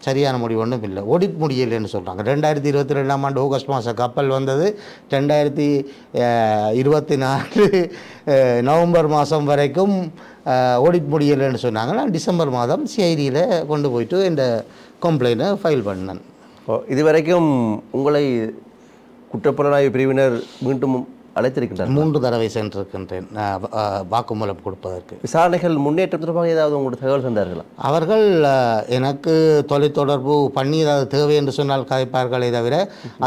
சரியான முடிவு ஒன்றும் இல்லை, ஓடிட் முடியலைன்னு சொல்கிறாங்க. 2022ஆம் ஆண்டு ஆகஸ்ட் மாதம் கப்பல் வந்தது. 2024 நவம்பர் மாதம் வரைக்கும் ஓடிட் முடியலைன்னு சொன்னாங்க. நான் டிசம்பர் மாதம் சிஐடியில் கொண்டு போயிட்டு இந்த கம்ப்ளைண்ட்டை ஃபைல் பண்ணேன். இதுவரைக்கும் உங்களை குற்றப்புலனாய்வு பிரிவினர் மீண்டும் அழைத்திருக்கின்றனர்? 3 தடவை சென்றிருக்கின்றேன் வாக்குமூலம் கொடுப்பதற்கு. விசாரணைகள் முன்னேற்றம் தொடர்பாக ஏதாவது உங்களுக்கு தகவல் தந்தார்களா? அவர்கள் எனக்கு தொலைத்தொடர்பு பண்ணி ஏதாவது தேவை என்று சொன்னால் கதைப்பார்களே தவிர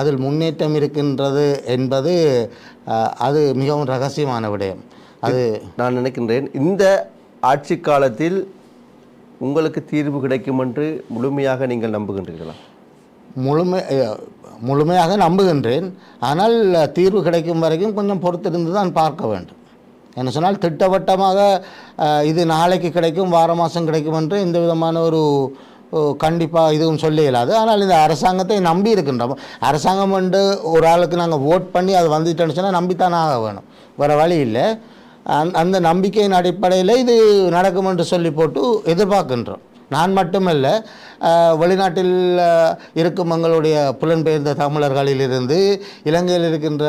அதில் முன்னேற்றம் இருக்கின்றது என்பது அது மிகவும் ரகசியமான விடயம். அது நான் நினைக்கின்றேன், இந்த ஆட்சி காலத்தில் உங்களுக்கு தீர்வு கிடைக்கும் என்று முழுமையாக நீங்கள் நம்புகின்றீர்களா? முழுமையாக நம்புகின்றேன். ஆனால் தீர்வு கிடைக்கும் வரைக்கும் கொஞ்சம் பொறுத்திருந்து தான் பார்க்க வேண்டும். என்ன சொன்னால் திட்டவட்டமாக இது நாளைக்கு கிடைக்கும், வார மாதம் கிடைக்கும் என்று எந்த விதமான ஒரு கண்டிப்பாக இதுவும் சொல்ல இயலாது. ஆனால் இந்த அரசாங்கத்தை நம்பி இருக்கின்றோம். அரசாங்கம் ஒரு ஆளுக்கு நாங்கள் ஓட் பண்ணி அது வந்துட்டேன்னு சொன்னால் நம்பித்தானே ஆக வேணும், வேறு வழி இல்லை. அந்த நம்பிக்கையின் அடிப்படையில் இது நடக்கும் என்று சொல்லி போட்டு எதிர்பார்க்கின்றோம். நான் மட்டுமல்ல, வெளிநாட்டில் இருக்கும் எங்களுடைய புலன்பெயர்ந்த தமிழர்களிலிருந்து இலங்கையில் இருக்கின்ற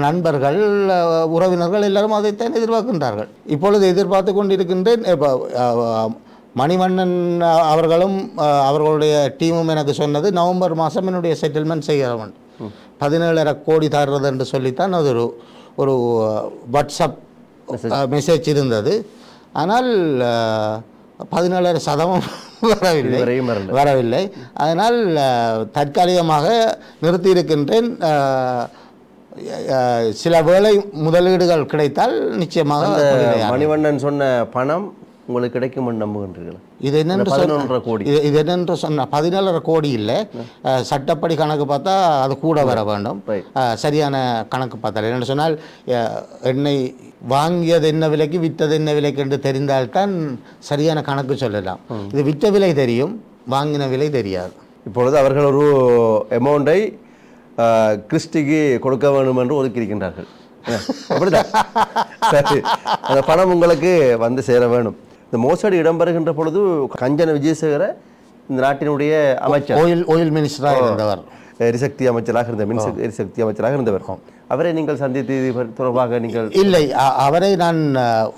நண்பர்கள், உறவினர்கள் எல்லாரும் அதைத்தான் எதிர்பார்க்கின்றார்கள். இப்பொழுது எதிர்பார்த்து கொண்டிருக்கின்றேன். மணிவண்ணன் அவர்களும் அவர்களுடைய டீமும் எனக்கு சொன்னது, நவம்பர் மாதம் என்னுடைய செட்டில்மெண்ட் செய்கிறவன் 17.5 கோடி தர்றது என்று சொல்லித்தான் அது ஒரு வாட்ஸ்அப் மெசேஜ் இருந்தது. ஆனால் 17.5% வரவில்லை. அதனால் தற்காலிகமாக நிறுத்தியிருக்கின்றேன். சில வேளை முதலீடுகள் கிடைத்தால் நிச்சயமாக. மணிவண்ணன் சொன்ன பணம் உங்களுக்கு கிடைக்கும் நம்புகின்றீர்கள்? இது என்னென்று 11.5 கோடி, இது என்னென்று சொன்ன 17.5 கோடி இல்லை, சட்டப்படி கணக்கு பார்த்தா அது கூட வர வேண்டும். சரியான கணக்கு பார்த்தால் என்னென்னு சொன்னால், எண்ணெய் வாங்கியது என்ன விலைக்கு விற்றது என்ன விலைக்கு என்று தெரிந்தால்தான் சரியான கணக்கு சொல்லலாம். இது விற்ற விலை தெரியும், வாங்கின விலை தெரியாது. இப்பொழுது அவர்கள் ஒரு அமௌண்டை கிறிஸ்டிக்கு கொடுக்க வேண்டும் என்று ஒதுக்கியிருக்கின்றார்கள். அப்படிதான் அந்த பணம் உங்களுக்கு வந்து சேர வேணும். இந்த மோசடி இடம்பெறுகின்ற பொழுது கஞ்சன விஜயசேகர இந்த நாட்டினுடைய அமைச்சர், ஆயில் மினிஸ்டராக இருந்தவர், எரிசக்தி அமைச்சராக இருந்தவர், எரிசக்தி அமைச்சராக இருந்தவர். அவரை நீங்கள் சந்தித்து தொடர்பாக நீங்கள்? இல்லை, அவரை நான்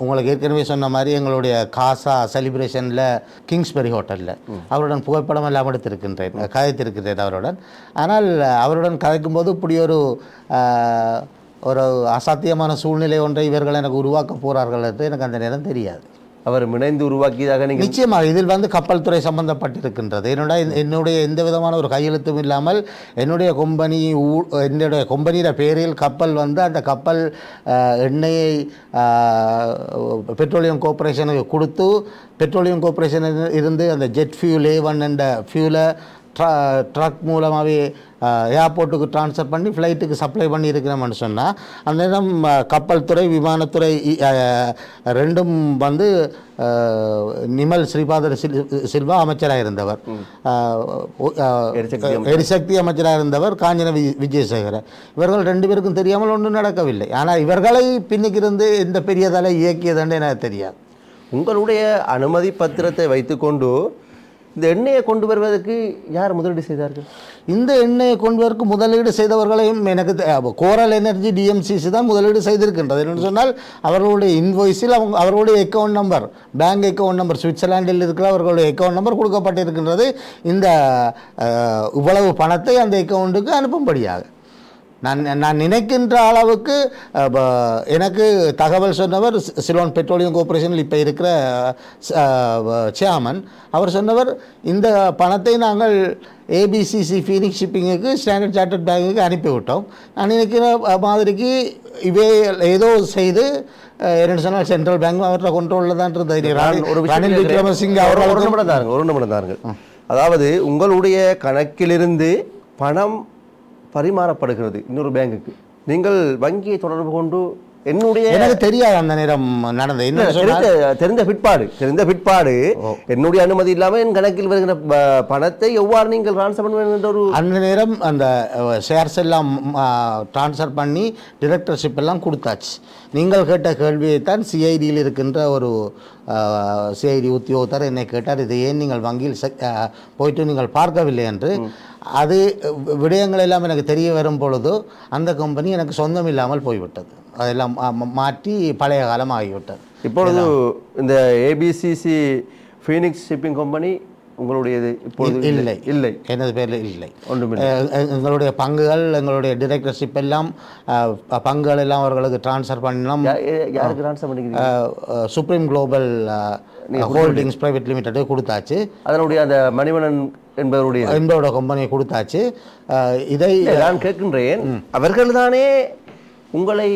உங்களுக்கு ஏற்கனவே சொன்ன மாதிரி எங்களுடைய காசா செலிப்ரேஷனில் கிங்ஸ்பெரி ஹோட்டலில் அவருடன் புகைப்படம் எல்லாம் எடுத்திருக்கின்றேன், கதைத்திருக்கின்றேன் அவருடன். ஆனால் அவருடன் கதைக்கும்போது இப்படி ஒரு அசாத்தியமான சூழ்நிலை ஒன்றை இவர்கள் எனக்கு உருவாக்க போகிறார்கள் என்று எனக்கு அந்த நேரம் தெரியாது. அவர் இணைந்து உருவாக்கியதாக நீங்கள்? நிச்சயமாக இதில் கப்பல் துறை சம்பந்தப்பட்டிருக்கின்றது. என்னுடைய எந்த விதமான ஒரு கையெழுத்தும் இல்லாமல் என்னுடைய கொம்பனியோட பேரில் கப்பல் அந்த கப்பல் எண்ணெயை பெட்ரோலியம் கோர்ப்பரேஷனுக்கு கொடுத்து, பெட்ரோலியம் கோர்ப்பரேஷன் இருந்து அந்த ஜெட் ஃபியூல் A1 என்ற ஃபியூலை ட்ரக் மூலமாகவே ஏர்போர்ட்டுக்கு ட்ரான்ஸ்ஃபர் பண்ணி ஃப்ளைட்டுக்கு சப்ளை பண்ணி இருக்கிறோம்னு சொன்னால், அந்த நேரம் கப்பல் துறை விமானத்துறை ரெண்டும் நிமல் ஸ்ரீபாதர் சில்வா அமைச்சராக இருந்தவர், எரிசக்தி அமைச்சராக இருந்தவர் காஞ்சன விஜயசேகர. இவர்கள் 2 பேருக்கும் தெரியாமல் ஒன்றும் நடக்கவில்லை. ஆனால் இவர்களை பின்னுக்கு இருந்து எந்த பெரிய தலை இயக்கியதுன்னு எனக்கு தெரியாது. உங்களுடைய அனுமதி பத்திரத்தை வைத்துக்கொண்டு இந்த எண்ணெயை கொண்டு வருவதற்கு யார் முதலீடு செய்தார்கள்? இந்த எண்ணெயை கொண்டு வருவதற்கு முதலீடு செய்தவர்களையும் எனக்கு கோரல் எனர்ஜி டிஎம்சிசி தான் முதலீடு செய்திருக்கின்றது. என்று சொன்னால் அவர்களுடைய இன்வாய்ஸில் அவர்களுடைய account number, bank account number, சுவிட்சர்லாண்டில் இருக்கிற அவர்களுடைய அக்கௌண்ட் நம்பர் கொடுக்கப்பட்டிருக்கின்றது. இந்த இவ்வளவு பணத்தை அந்த அக்கௌண்ட்டுக்கு அனுப்பும்படியாக நான் நினைக்கின்ற அளவுக்கு எனக்கு தகவல் சொன்னவர் சிலோன் பெட்ரோலியம் கோர்ப்பரேஷனில் இப்போ இருக்கிற சேர்மன். அவர் சொன்னவர், இந்த பணத்தை நாங்கள் ஏபிசிசி ஃபீனிக்ஸ் ஷிப்பிங்குக்கு ஸ்டாண்டர்ட் சார்ட்டர்ட் பேங்குக்கு அனுப்பிவிட்டோம். நான் நினைக்கிற மாதிரிக்கு இவே ஏதோ செய்து என்ன சொன்னால் சென்ட்ரல் பேங்க் அவர்கிட்ட கொண்டோல்ல தான் இருந்தது. ரணில் விக்ரமசிங்கே அவர்கள் ஒரு நிமிடம் தாருங்கள். அதாவது உங்களுடைய கணக்கிலிருந்து பணம் பரிமாறப்படுகிறது இன்னொரு பேங்குக்கு, நீங்கள் வங்கியை தொடர்பு கொண்டு எனக்கு தெரியாது அந்த நேரம் நடந்தது. தெரிந்த பிற்பாடு என்னுடைய அனுமதி இல்லாமல் என் கணக்கில் வருகிற பணத்தை எவ்வாறு நீங்கள் ட்ரான்ஸ்ஃபர் பண்ணுவீங்க? ஒரு அந்த நேரம் அந்த ஷேர்ஸ் எல்லாம் ட்ரான்ஸ்ஃபர் பண்ணி டிரெக்டர்ஷிப் எல்லாம் கொடுத்தாச்சு. நீங்கள் கேட்ட கேள்வியைத்தான் சிஐடியில் இருக்கின்ற ஒரு சிஐடி உத்தியோகத்தர் என்னை கேட்டார், இதை ஏன் நீங்கள் வங்கியில் போயிட்டு நீங்கள் பார்க்கவில்லை என்று. அது விடயங்கள் எல்லாம் எனக்கு தெரிய வரும் பொழுது அந்த கம்பெனி எனக்கு சொந்தம் இல்லாமல் போய்விட்டது. அதெல்லாம் மாற்றி பழைய காலம் ஆகிவிட்டது. இப்பொழுது இந்த ஏபிசிசி ஃபீனிக்ஸ் ஷிப்பிங் கம்பெனி உங்களுடையது இப்பொழுது இல்லை? இல்லை, எனது பேரில் இல்லை. எங்களுடைய பங்குகள், எங்களுடைய டிரெக்டர்ஷிப் எல்லாம் பங்குகள் எல்லாம் அவர்களுக்கு ட்ரான்ஸ்ஃபர் பண்ணலாம். யாருக்கு ட்ரான்ஸ்ஃபர் பண்ணிக்கிறீங்க? Supreme global holdings private limited கொடுத்தாச்சு. அதனுடைய அந்த மணிவண்ணன் என்பவருடைய கம்பெனியை கொடுத்தாச்சு. இதை நான் கேட்கின்றேன், அவர்கள் தானே உங்களை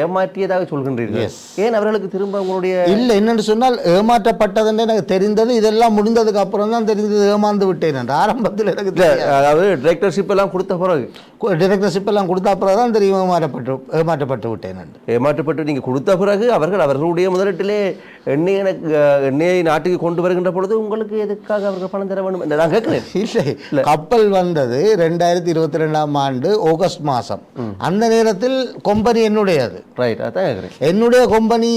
ஏமாற்றியதாக சொல்கின்றீர்கள், ஏன் அவர்களுக்கு திரும்ப உங்களுடைய? இல்லை, என்னென்னு சொன்னால் ஏமாற்றப்பட்டதுன்னு எனக்கு தெரிந்தது. இதெல்லாம் முடிந்ததுக்கு அப்புறம் தான் தெரிந்தது ஏமாந்து விட்டேன் என்று. ஆரம்பத்தில் எனக்கு அதாவது டிரெக்டர்ஷிப் எல்லாம் கொடுத்த பிறகு தான் தெரியும் ஏமாற்றப்பட்டு விட்டேன் என்று. ஏமாற்றப்பட்டு நீங்கள் கொடுத்த பிறகு அவர்களுடைய முதலீட்டிலே எண்ணெயை நாட்டுக்கு கொண்டு வருகின்ற பொழுது உங்களுக்கு எதுக்காக அவர்கள் பணம் தர வேண்டும் என்று நான் கேட்கிறேன். இல்லை, கப்பல் வந்தது 2022ஆம் ஆண்டு ஆகஸ்ட் மாதம். அந்த நேரத்தில் கம்பெனி என்னுடையது. ரைட், அதான் கேட்குறேன். என்னுடைய கம்பெனி,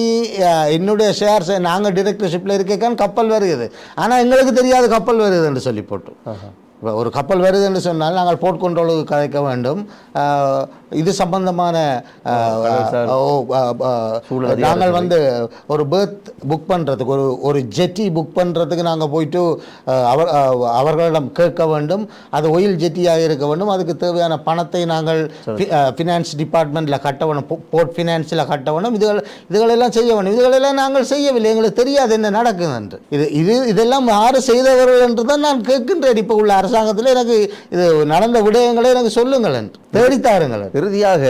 என்னுடைய ஷேர்ஸ், நாங்கள் டிரெக்டர்ஷிப்பில் இருக்கேன், கப்பல் வருகிறது. ஆனால் எங்களுக்கு தெரியாது கப்பல் வருது என்று சொல்லி போட்டு. ஒரு கப்பல் வருது என்று சொன்னால் நாங்கள் போர்ட் கண்ட்ரோலுக்கு கதைக்க வேண்டும். இது சம்பந்தமான நாங்கள் வந்து ஒரு பேர்த் புக் பண்ணுறதுக்கு, ஒரு ஜெட்டி புக் பண்ணுறதுக்கு நாங்கள் போயிட்டு அவர்களிடம் கேட்க வேண்டும். அது ஒயில் ஜெட்டியாக இருக்க வேண்டும். அதுக்கு தேவையான பணத்தை நாங்கள் ஃபினான்ஸ் டிபார்ட்மெண்ட்டில் கட்ட வேணும், போர்ட் ஃபினான்ஸில் கட்ட வேணும். இதுகளெல்லாம் செய்ய வேண்டும். இதுகளெல்லாம் நாங்கள் செய்யவில்லை, எங்களுக்கு தெரியாது என்ன நடக்குது என்று. இதெல்லாம் யார் செய்தவர்கள் என்று தான் நான் கேட்கின்றேன். இப்போ உள்ள அரசாங்கத்தில் எனக்கு இது நடந்த விடயங்களை எனக்கு சொல்லுங்கள் என்று தேடித்தாருங்கள். இறுதியாக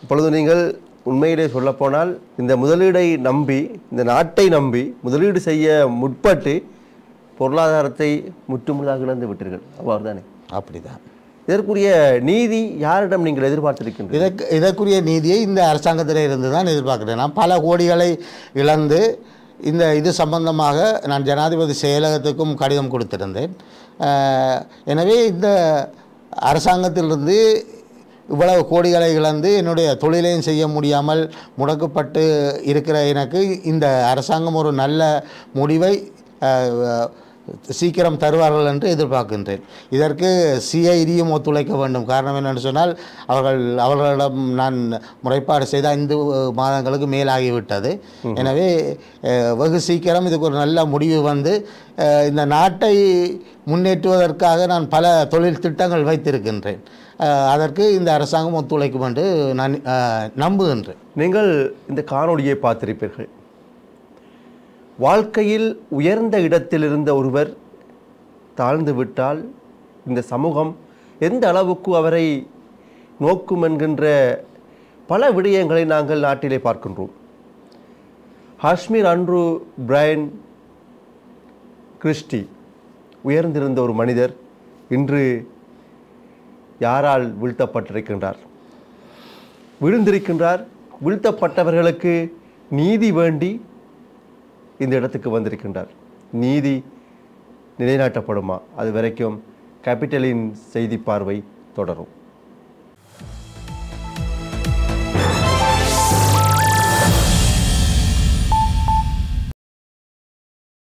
இப்பொழுது நீங்கள் உண்மையிலே சொல்லப்போனால் இந்த முதலீடை நம்பி, இந்த நாட்டை நம்பி முதலீடு செய்ய முற்பட்டு பொருளாதாரத்தை முற்றுமுழுதாக இழந்து விட்டீர்கள். அவ்வாறு தானே? அப்படிதான். இதற்குரிய நீதி யாரிடம் நீங்கள் எதிர்பார்த்திருக்கின்றீர்கள்? இதற்குரிய நீதியை இந்த அரசாங்கத்தில் இருந்து தான் எதிர்பார்க்கிறேன். நான் பல கோடிகளை இழந்து இது சம்பந்தமாக நான் ஜனாதிபதி செயலகத்துக்கும் கடிதம் கொடுத்திருந்தேன். எனவே இந்த அரசாங்கத்திலிருந்து இவ்வளவு கோடிகளை இழந்து என்னுடைய தொழிலையும் செய்ய முடியாமல் முடக்கப்பட்டு இருக்கிற எனக்கு இந்த அரசாங்கம் ஒரு நல்ல முடிவை சீக்கிரம் தருவார்கள் என்று எதிர்பார்க்கின்றேன். இதற்கு சிஐடியும் ஒத்துழைக்க வேண்டும். காரணம் என்னென்னு சொன்னால் அவர்களிடம் நான் முறைப்பாடு செய்த 5 மாதங்களுக்கு மேலாகிவிட்டது. எனவே வெகு சீக்கிரம் இதுக்கு ஒரு நல்ல முடிவு வந்து இந்த நாட்டை முன்னேற்றுவதற்காக நான் பல தொழில் திட்டங்கள் வைத்திருக்கின்றேன். அதற்கு இந்த அரசாங்கம் ஒத்துழைக்கும் என்று நான் நம்புகின்றேன். நீங்கள் இந்த காணொளியை பார்த்திருப்பீர்கள். வாழ்க்கையில் உயர்ந்த இடத்தில் இருந்த ஒருவர் தாழ்ந்து விட்டால் இந்த சமூகம் எந்த அளவுக்கு அவரை நோக்கும் என்கின்ற பல விடயங்களை நாங்கள் நாட்டிலே பார்க்கின்றோம். காஷ்மீர் அன்ட்ரூ பிரையன் கிறிஸ்டி உயர்ந்திருந்த ஒரு மனிதர் இன்று யாரால் வீழ்த்தப்பட்டிருக்கின்றார்? விழுந்திருக்கின்றார். வீழ்த்தப்பட்டவர்களுக்கு நீதி வேண்டி இந்த இடத்துக்கு வந்திருக்கின்றார். நீதி நிலைநாட்டப்படுமா? அது வரைக்கும் கேபிட்டலின் செய்தி பார்வை தொடரும்.